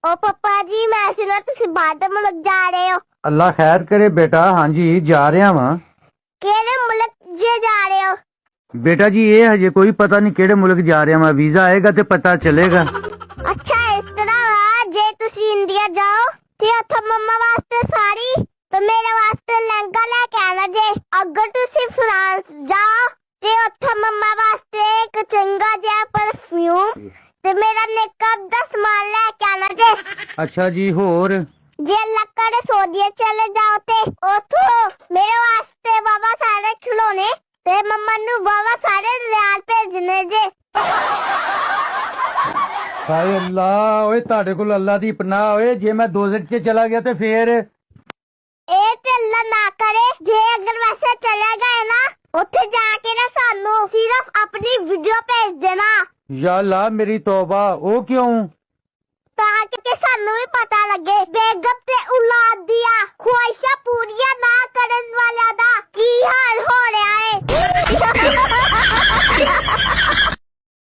ओ पापा जी मैं सुना तुसी बाहर मुल्क जा रहे हो। अल्लाह खैर करे बेटा। हाँ जी जा रहा वा। केड़े मुल्क जे जा रहे हो? बेटा जी ये हजे कोई पता नहीं केड़े मुल्क जा रहा वा। वीजा आएगा तो पता चलेगा। अच्छा इस तरह वा जे तुसी इंडिया जाओ ते उत्थे मम्मा वास्ते साड़ी तो मेरे वास्ते लहंगा लेके आना जे। अगर तुसी फ्रांस जाओ ते उत्थे मम्मा वास्ते एक चंगा जिहा परफ्यूम ते मेरा मेकअप दा सामान लेके आना जे। अच्छा जी होर? जे लक्कड़ सऊदी चले जाओ ते उथो मेरे वास्ते बाबा सारे खिलौने ते मम्मा नु बाबा सारे रियाल भेजने जे। हाय अल्लाह ओए ताड़े कोल अल्लाह दी पनाह होए। जे मैं दोज़ख च चला गया ते फिर? ए ते अल्लाह ना करे जे अगर वैसे चले गए ना उथे जाके ना सानू सिर्फ अपनी वीडियो भेज देना। या अल्लाह मेरी तौबा। ओ क्यों? ताकि सानू भी पता लगे बेगम ते औलाद दिया ख्वाहिशां पूरियां ना करन वाला दा की हाल हो रहा है।